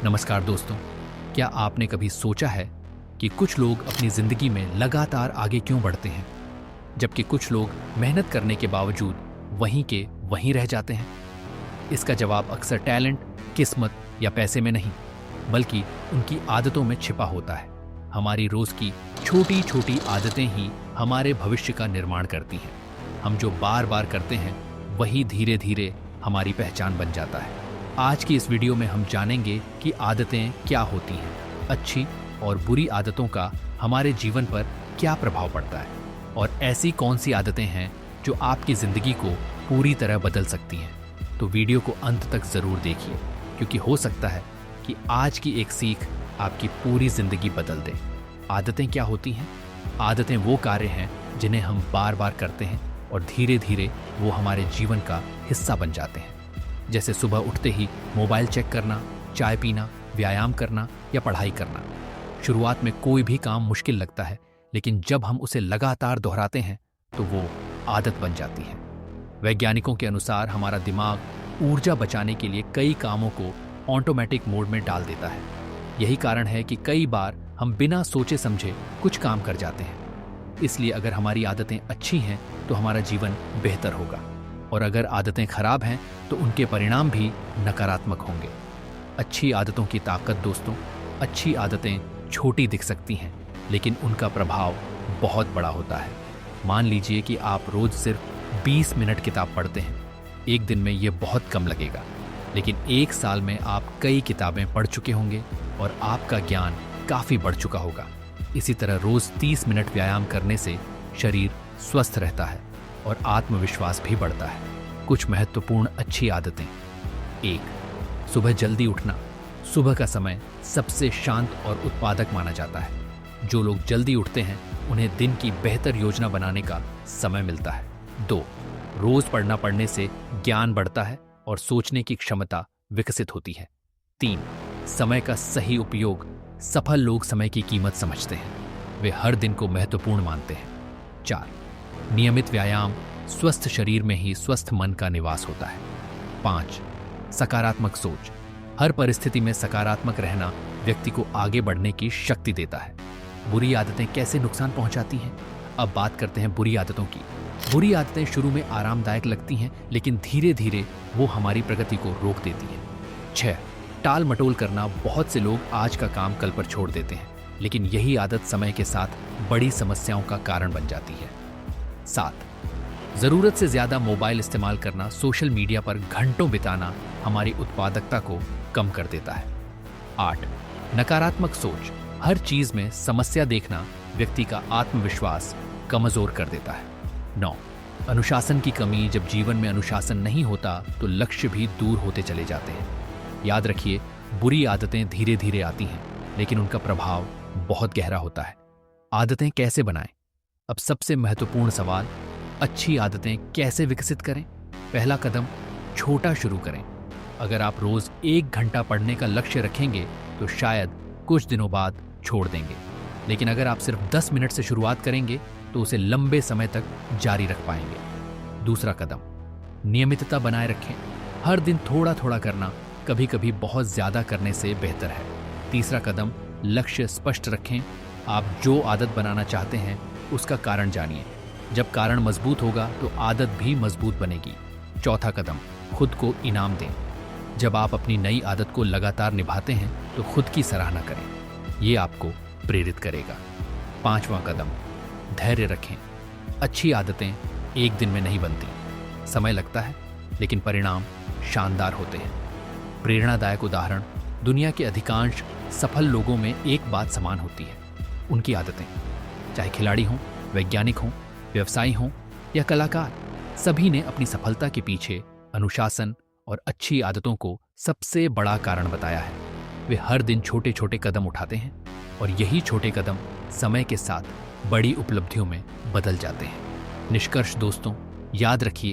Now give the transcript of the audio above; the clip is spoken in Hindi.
नमस्कार दोस्तों, क्या आपने कभी सोचा है कि कुछ लोग अपनी जिंदगी में लगातार आगे क्यों बढ़ते हैं, जबकि कुछ लोग मेहनत करने के बावजूद वहीं के वहीं रह जाते हैं? इसका जवाब अक्सर टैलेंट, किस्मत या पैसे में नहीं, बल्कि उनकी आदतों में छिपा होता है। हमारी रोज की छोटी छोटी आदतें ही हमारे भविष्य का निर्माण करती हैं। हम जो बार बार करते हैं वही धीरे धीरे हमारी पहचान बन जाता है। आज की इस वीडियो में हम जानेंगे कि आदतें क्या होती हैं, अच्छी और बुरी आदतों का हमारे जीवन पर क्या प्रभाव पड़ता है, और ऐसी कौन सी आदतें हैं जो आपकी ज़िंदगी को पूरी तरह बदल सकती हैं। तो वीडियो को अंत तक ज़रूर देखिए, क्योंकि हो सकता है कि आज की एक सीख आपकी पूरी ज़िंदगी बदल दे। आदतें क्या होती हैं? आदतें वो कार्य हैं जिन्हें हम बार बार करते हैं और धीरे धीरे वो हमारे जीवन का हिस्सा बन जाते हैं। जैसे सुबह उठते ही मोबाइल चेक करना, चाय पीना, व्यायाम करना या पढ़ाई करना। शुरुआत में कोई भी काम मुश्किल लगता है, लेकिन जब हम उसे लगातार दोहराते हैं तो वो आदत बन जाती है। वैज्ञानिकों के अनुसार हमारा दिमाग ऊर्जा बचाने के लिए कई कामों को ऑटोमेटिक मोड में डाल देता है। यही कारण है कि कई बार हम बिना सोचे समझे कुछ काम कर जाते हैं। इसलिए अगर हमारी आदतें अच्छी हैं तो हमारा जीवन बेहतर होगा, और अगर आदतें खराब हैं तो उनके परिणाम भी नकारात्मक होंगे। अच्छी आदतों की ताकत दोस्तों, अच्छी आदतें छोटी दिख सकती हैं, लेकिन उनका प्रभाव बहुत बड़ा होता है। मान लीजिए कि आप रोज सिर्फ 20 मिनट किताब पढ़ते हैं। एक दिन में ये बहुत कम लगेगा, लेकिन एक साल में आप कई किताबें पढ़ चुके होंगे और आपका ज्ञान काफ़ी बढ़ चुका होगा। इसी तरह रोज 30 मिनट व्यायाम करने से शरीर स्वस्थ रहता है और आत्मविश्वास भी बढ़ता है। कुछ महत्वपूर्ण अच्छी आदतें। 1. सुबह जल्दी उठना। सुबह का समय सबसे शांत और उत्पादक माना जाता है। जो लोग जल्दी उठते हैं उन्हें दिन की बेहतर योजना बनाने का समय मिलता है। 2. रोज पढ़ने से ज्ञान बढ़ता है और सोचने की क्षमता विकसित होती है। 3. समय का सही उपयोग। सफल लोग समय की कीमत समझते हैं। वे हर दिन को महत्वपूर्ण मानते हैं। 4. नियमित व्यायाम। स्वस्थ शरीर में ही स्वस्थ मन का निवास होता है। 5. सकारात्मक सोच। हर परिस्थिति में सकारात्मक रहना व्यक्ति को आगे बढ़ने की शक्ति देता है। बुरी आदतें कैसे नुकसान पहुंचाती हैं? अब बात करते हैं बुरी आदतों की। बुरी आदतें शुरू में आरामदायक लगती हैं, लेकिन धीरे धीरे वो हमारी प्रगति को रोक देती हैं। 6. टाल मटोल करना। बहुत से लोग आज का काम कल पर छोड़ देते हैं, लेकिन यही आदत समय के साथ बड़ी समस्याओं का कारण बन जाती है। 7. जरूरत से ज्यादा मोबाइल इस्तेमाल करना। सोशल मीडिया पर घंटों बिताना हमारी उत्पादकता को कम कर देता है। 8. नकारात्मक सोच। हर चीज में समस्या देखना व्यक्ति का आत्मविश्वास कमजोर कर देता है। 9. अनुशासन की कमी। जब जीवन में अनुशासन नहीं होता तो लक्ष्य भी दूर होते चले जाते हैं। याद रखिए, बुरी आदतें धीरे धीरे आती हैं, लेकिन उनका प्रभाव बहुत गहरा होता है। आदतें कैसे बनाएं? अब सबसे महत्वपूर्ण सवाल, अच्छी आदतें कैसे विकसित करें? पहला कदम, छोटा शुरू करें। अगर आप रोज 1 घंटा पढ़ने का लक्ष्य रखेंगे तो शायद कुछ दिनों बाद छोड़ देंगे, लेकिन अगर आप सिर्फ 10 मिनट से शुरुआत करेंगे तो उसे लंबे समय तक जारी रख पाएंगे। दूसरा कदम, नियमितता बनाए रखें। हर दिन थोड़ा थोड़ा करना कभी कभी बहुत ज्यादा करने से बेहतर है। तीसरा कदम, लक्ष्य स्पष्ट रखें। आप जो आदत बनाना चाहते हैं उसका कारण जानिए। जब कारण मजबूत होगा तो आदत भी मजबूत बनेगी। चौथा कदम, खुद को इनाम दें। जब आप अपनी नई आदत को लगातार निभाते हैं तो खुद की सराहना करें, ये आपको प्रेरित करेगा। 5वां कदम, धैर्य रखें। अच्छी आदतें एक दिन में नहीं बनती, समय लगता है, लेकिन परिणाम शानदार होते हैं। प्रेरणादायक उदाहरण, दुनिया के अधिकांश सफल लोगों में एक बात समान होती है, उनकी आदतें। चाहे खिलाड़ी हों, वैज्ञानिक हों, व्यवसायी हों या कलाकार, सभी ने अपनी सफलता के पीछे अनुशासन और अच्छी आदतों को सबसे बड़ा कारण बताया है। वे हर दिन छोटे छोटे कदम उठाते हैं, और यही छोटे कदम समय के साथ बड़ी उपलब्धियों में बदल जाते हैं। निष्कर्ष दोस्तों, याद रखिए,